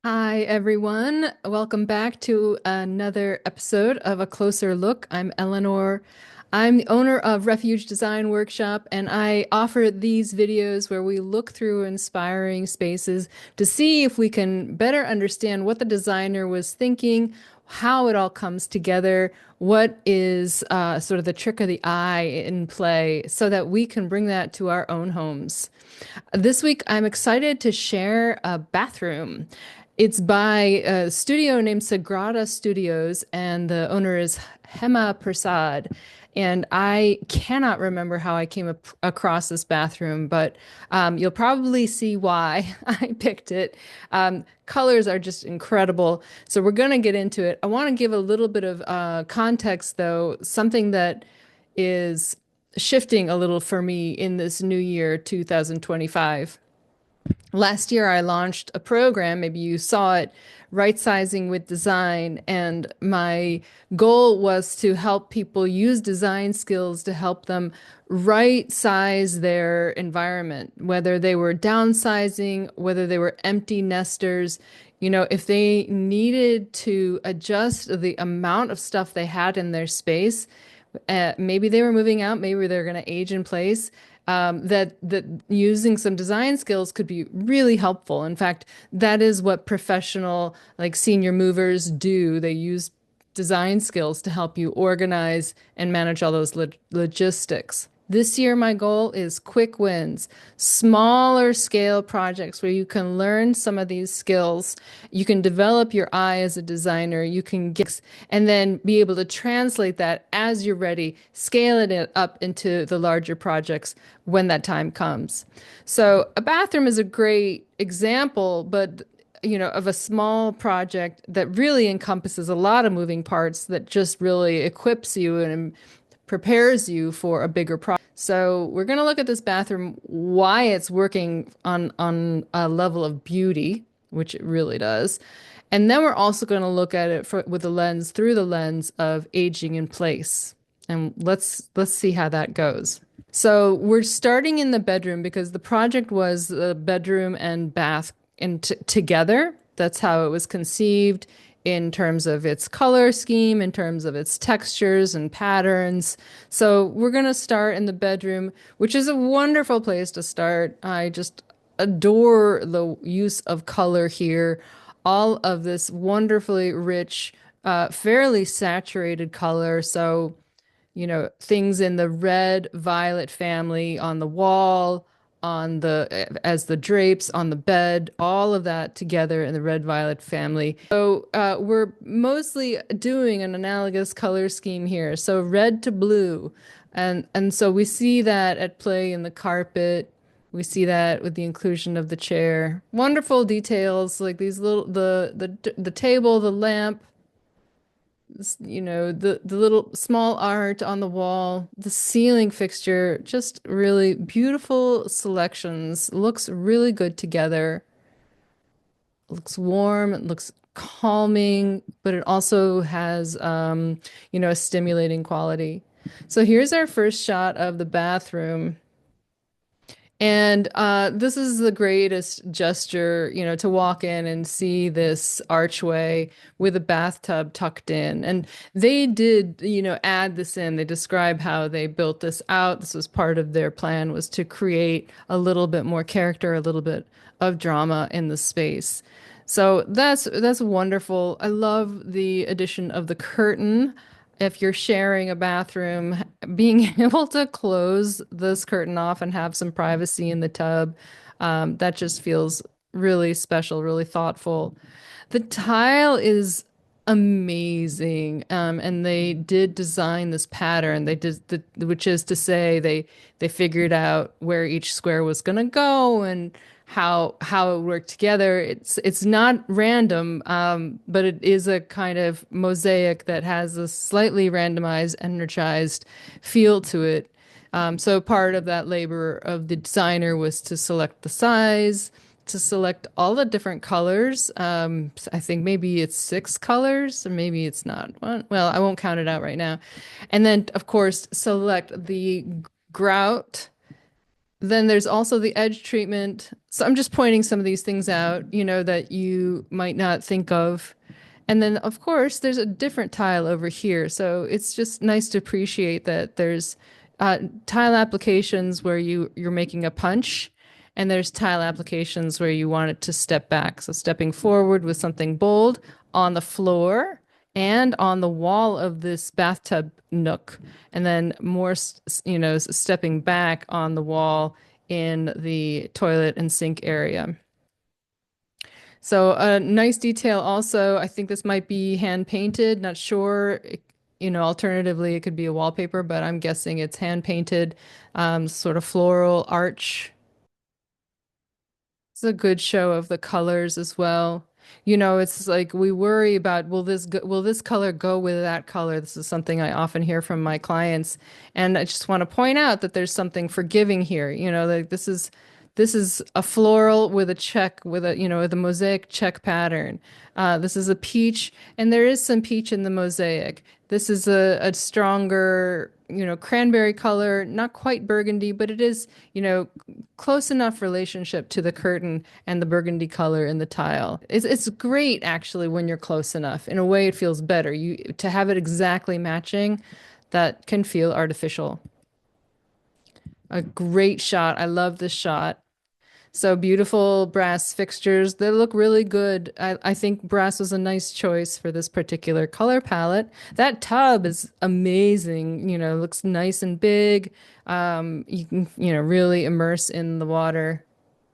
Hi, everyone. Welcome back to another episode of A Closer Look. I'm Eleanor. I'm the owner of Refuge Design Workshop, and I offer these videos where we look through inspiring spaces to see if we can better understand what the designer was thinking, how it all comes together, what is sort of the trick of the eye in play, so that we can bring that to our own homes. This week, I'm excited to share a bathroom. It's by a studio named Sagrada Studios, and the owner is Hema Prasad. And I cannot remember how I came across this bathroom, but you'll probably see why I picked it. Colors are just incredible. So we're going to get into it. I want to give a little bit of context, though, something that is shifting a little for me in this new year, 2025. Last year, I launched a program, maybe you saw it, Right Sizing with Design. And my goal was to help people use design skills to help them right size their environment, whether they were downsizing, whether they were empty nesters. If they needed to adjust the amount of stuff they had in their space, maybe they were moving out, maybe they're going to age in place. That using some design skills could be really helpful. In fact, that is what professional like senior movers do. They use design skills to help you organize and manage all those logistics. This year, my goal is quick wins, smaller scale projects where you can learn some of these skills. You can develop your eye as a designer. You can get, and then be able to translate that as you're ready, scale it up into the larger projects when that time comes. So, a bathroom is a great example, but of a small project that really encompasses a lot of moving parts that just really equips you and prepares you for a bigger project. So we're going to look at this bathroom, why it's working on a level of beauty, which it really does. And then we're also going to look at it with the lens through the lens of aging in place. And let's see how that goes. So we're starting in the bedroom because the project was the bedroom and bath together. That's how it was conceived in terms of its color scheme, in terms of its textures and patterns. So we're going to start in the bedroom, which is a wonderful place to start. I just adore the use of color here. All of this wonderfully rich, fairly saturated color. So things in the red violet family on the wall, on as the drapes on the bed, all of that together in the red violet family. So we're mostly doing an analogous color scheme here. So red to blue. And so we see that at play in the carpet. We see that with the inclusion of the chair. Wonderful details like these little the table, the lamp, the little small art on the wall, the ceiling fixture, just really beautiful selections. Looks really good together. Looks warm, it looks calming, but it also has a stimulating quality. So here's our first shot of the bathroom. And this is the greatest gesture, to walk in and see this archway with a bathtub tucked in. And they did, add this in. They describe how they built this out. This was part of their plan, was to create a little bit more character, a little bit of drama in the space. So that's wonderful. I love the addition of the curtain. If you're sharing a bathroom, being able to close this curtain off and have some privacy in the tub, that just feels really special, really thoughtful. The tile is amazing, and they did design this pattern. Which is to say, they figured out where each square was going to go and how it worked together. It's not random, but it is a kind of mosaic that has a slightly randomized, energized feel to it. So part of that labor of the designer was to select the size, to select all the different colors. I think maybe it's 6 colors, or maybe it's not. Well, I won't count it out right now. And then, of course, select the grout Then there's also the edge treatment. So I'm just pointing some of these things out, that you might not think of. And then, of course, there's a different tile over here. So it's just nice to appreciate that there's tile applications where you're making a punch, and there's tile applications where you want it to step back. So stepping forward with something bold on the floor and on the wall of this bathtub nook, and then more, stepping back on the wall in the toilet and sink area. So a nice detail also, I think this might be hand painted, not sure. Alternatively, it could be a wallpaper, but I'm guessing it's hand painted, sort of floral arch. It's a good show of the colors as well. It's like we worry about will this color go with that color? This is something I often hear from my clients, and I just want to point out that there's something forgiving here. Like this is a floral with a check with a mosaic check pattern. This is a peach, and there is some peach in the mosaic. This is a stronger, cranberry color, not quite burgundy, but it is, close enough relationship to the curtain and the burgundy color in the tile. It's great actually when you're close enough. In a way, it feels better. To have it exactly matching, that can feel artificial. A great shot. I love this shot. So beautiful brass fixtures. They look really good. I think brass was a nice choice for this particular color palette. That tub is amazing. Looks nice and big. You can, really immerse in the water.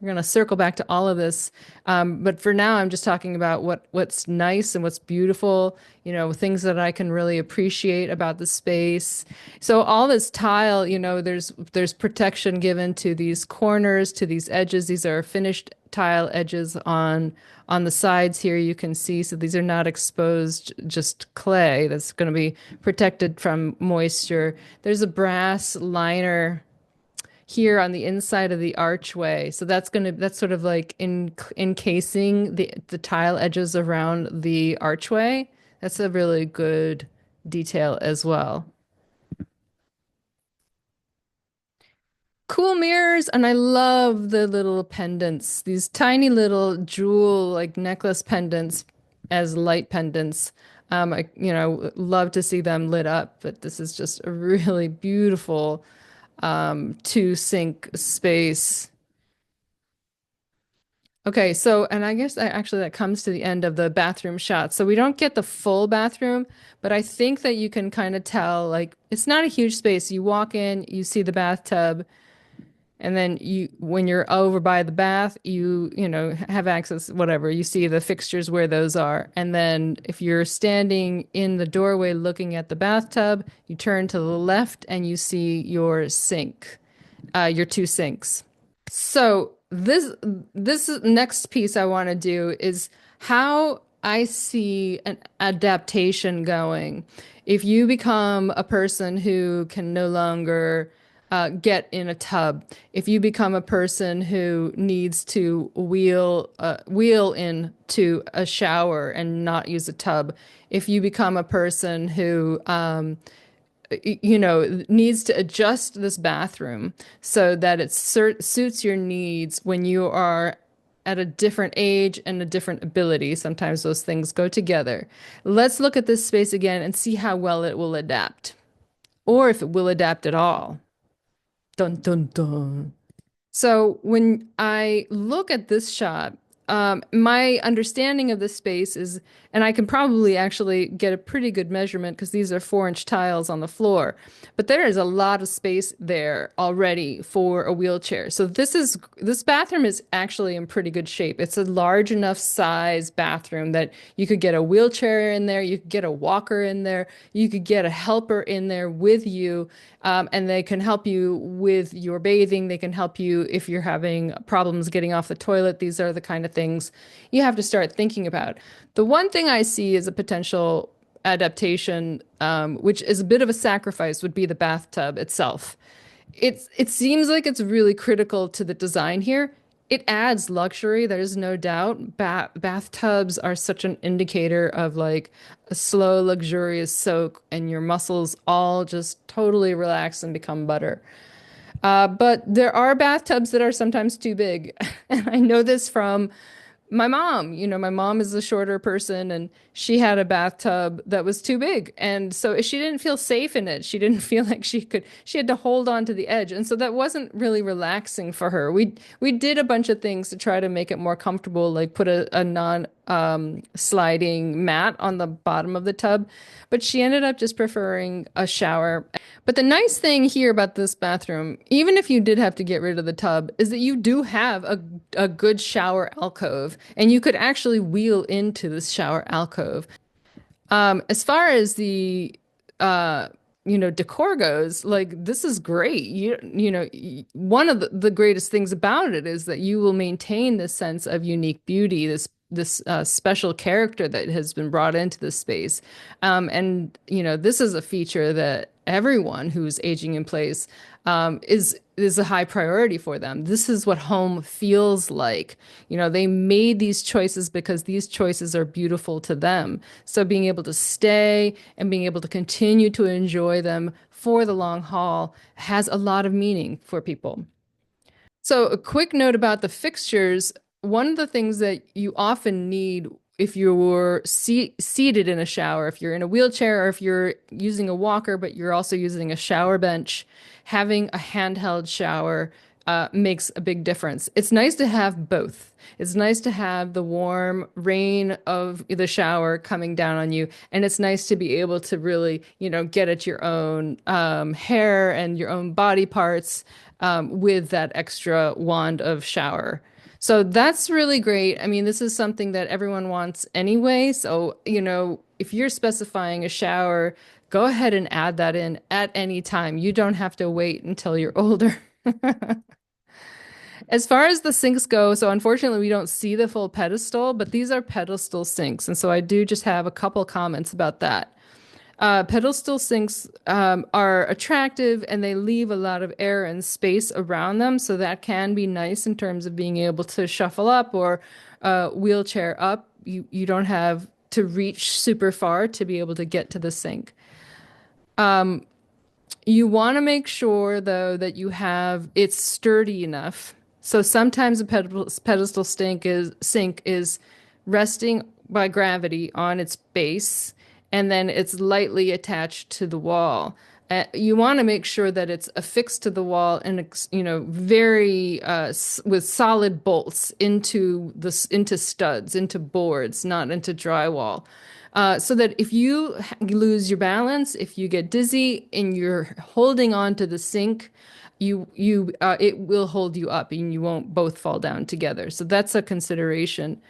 We're gonna circle back to all of this, but for now, I'm just talking about what's nice and what's beautiful. Things that I can really appreciate about the space. So all this tile, there's protection given to these corners, to these edges. These are finished tile edges on the sides here. You can see, so these are not exposed, just clay that's going to be protected from moisture. There's a brass liner here on the inside of the archway. So that's sort of like encasing the tile edges around the archway. That's a really good detail as well. Cool mirrors, and I love the little pendants, these tiny little jewel like necklace pendants as light pendants. I love to see them lit up, but this is just a really beautiful two sink space. Okay, so and I guess actually that comes to the end of the bathroom shot. So we don't get the full bathroom, but I think that you can kind of tell like it's not a huge space. You walk in, you see the bathtub, and then when you're over by the bath, you have access whatever. You see the fixtures where those are. And then if you're standing in the doorway looking at the bathtub, you turn to the left and you see your sink, your two sinks. So this next piece I want to do is how I see an adaptation going. If you become a person who can no longer get in a tub, if you become a person who needs to wheel into a shower and not use a tub, if you become a person who needs to adjust this bathroom so that it suits your needs when you are at a different age and a different ability. Sometimes those things go together. Let's look at this space again and see how well it will adapt, or if it will adapt at all. Dun dun dun. So when I look at this shot, my understanding of this space is, and I can probably actually get a pretty good measurement because these are 4-inch tiles on the floor, but there is a lot of space there already for a wheelchair. So this bathroom is actually in pretty good shape. It's a large enough size bathroom that you could get a wheelchair in there, you could get a walker in there, you could get a helper in there with you, and they can help you with your bathing. They can help you if you're having problems getting off the toilet. These are the kind of things you have to start thinking about. The one thing I see as a potential adaptation, which is a bit of a sacrifice, would be the bathtub itself. It seems like it's really critical to the design here. It adds luxury, there's no doubt. Bathtubs are such an indicator of like a slow, luxurious soak, and your muscles all just totally relax and become butter. But there are bathtubs that are sometimes too big. And I know this from my mom. My mom is a shorter person and she had a bathtub that was too big. And so she didn't feel safe in it. She didn't feel like she had to hold on to the edge. And so that wasn't really relaxing for her. We did a bunch of things to try to make it more comfortable, like put a non sliding mat on the bottom of the tub, but she ended up just preferring a shower. But the nice thing here about this bathroom, even if you did have to get rid of the tub, is that you do have a good shower alcove, and you could actually wheel into this shower alcove. As far as the uh decor goes, like this is great. One of the greatest things about it is that you will maintain this sense of unique beauty, this special character that has been brought into this space. And this is a feature that everyone who's aging in place is a high priority for them. This is what home feels like. They made these choices because these choices are beautiful to them. So being able to stay and being able to continue to enjoy them for the long haul has a lot of meaning for people. So, a quick note about the fixtures. One of the things that you often need if you're seated in a shower, if you're in a wheelchair or if you're using a walker, but you're also using a shower bench, having a handheld shower makes a big difference. It's nice to have both. It's nice to have the warm rain of the shower coming down on you, and it's nice to be able to really, get at your own hair and your own body parts with that extra wand of shower. So that's really great. I mean, this is something that everyone wants anyway. So, if you're specifying a shower, go ahead and add that in at any time. You don't have to wait until you're older. As far as the sinks go, so unfortunately we don't see the full pedestal, but these are pedestal sinks. And so I do just have a couple comments about that. Pedestal sinks are attractive and they leave a lot of air and space around them. So that can be nice in terms of being able to shuffle up or wheelchair up. You don't have to reach super far to be able to get to the sink. You want to make sure, though, that it's sturdy enough. So sometimes a pedestal sink is resting by gravity on its base, and then it's lightly attached to the wall. You want to make sure that it's affixed to the wall and very with solid bolts into studs, into boards, not into drywall. So that if you lose your balance, if you get dizzy and you're holding on to the sink, it will hold you up and you won't both fall down together. So that's a consideration.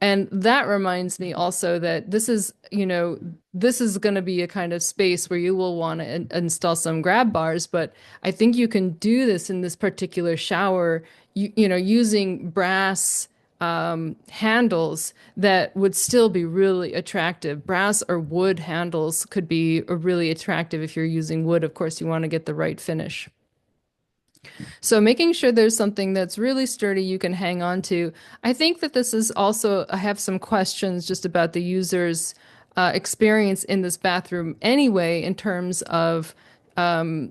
And that reminds me also that this is going to be a kind of space where you will want to install some grab bars, but I think you can do this in this particular shower, using brass handles that would still be really attractive. Brass or wood handles could be really attractive if you're using wood. Of course, you want to get the right finish. So making sure there's something that's really sturdy you can hang on to. I think that this is also, I have some questions just about the user's experience in this bathroom anyway, in terms of toiletries,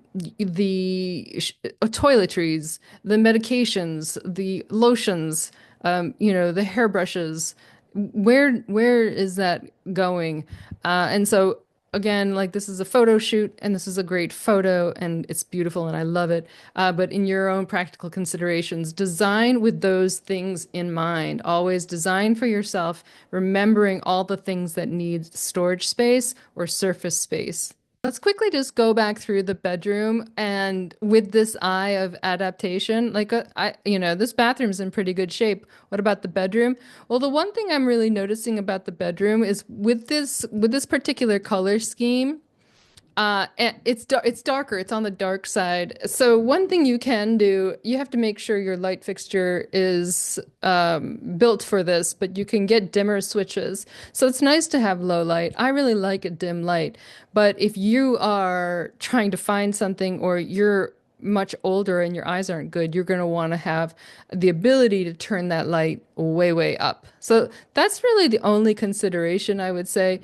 the medications, the lotions, the hairbrushes. Where is that going? And so again, like this is a photo shoot and this is a great photo and it's beautiful and I love it. But in your own practical considerations, design with those things in mind. Always design for yourself, remembering all the things that need storage space or surface space. Let's quickly just go back through the bedroom and with this eye of adaptation, this bathroom's in pretty good shape. What about the bedroom? Well, the one thing I'm really noticing about the bedroom is with this particular color scheme, it's darker. It's on the dark side. So one thing you can do, you have to make sure your light fixture is built for this, but you can get dimmer switches. So it's nice to have low light. I really like a dim light, but if you are trying to find something or you're much older and your eyes aren't good, you're going to want to have the ability to turn that light way, way up. So that's really the only consideration I would say.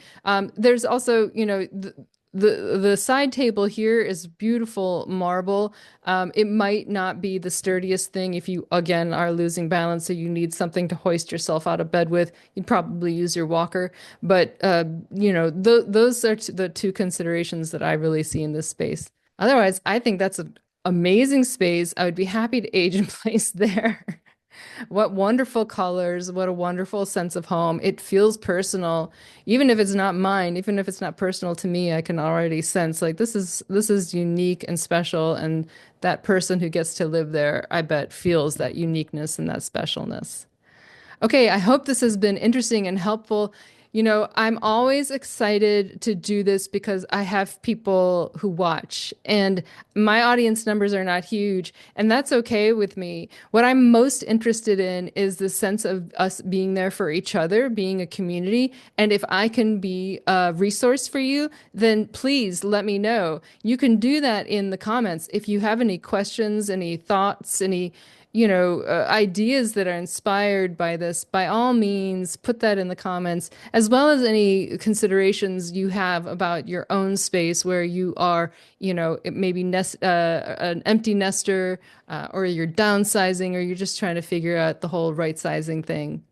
There's also, the side table here is beautiful marble. It might not be the sturdiest thing if you again are losing balance, so you need something to hoist yourself out of bed with. You'd probably use your walker, but th those are the two considerations that I really see in this space. Otherwise, I think that's an amazing space. I would be happy to age in place there. What wonderful colors, what a wonderful sense of home. It feels personal. Even if it's not mine, even if it's not personal to me, I can already sense like this is unique and special, and that person who gets to live there, I bet feels that uniqueness and that specialness. Okay, I hope this has been interesting and helpful. I'm always excited to do this because I have people who watch, and my audience numbers are not huge, and that's okay with me. What I'm most interested in is the sense of us being there for each other, being a community. And if I can be a resource for you, then please let me know. You can do that in the comments. If you have any questions, any thoughts, any ideas that are inspired by this, by all means, put that in the comments, as well as any considerations you have about your own space where you are, it maybe an empty nester, or you're downsizing, or you're just trying to figure out the whole right sizing thing.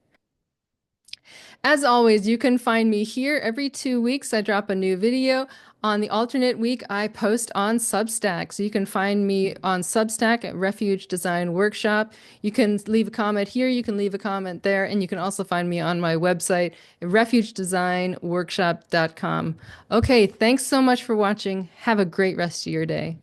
As always, you can find me here every 2 weeks. I drop a new video. On the alternate week, I post on Substack. So you can find me on Substack at Refuge Design Workshop. You can leave a comment here, you can leave a comment there, and you can also find me on my website, refugedesignworkshop.com. Okay, thanks so much for watching. Have a great rest of your day.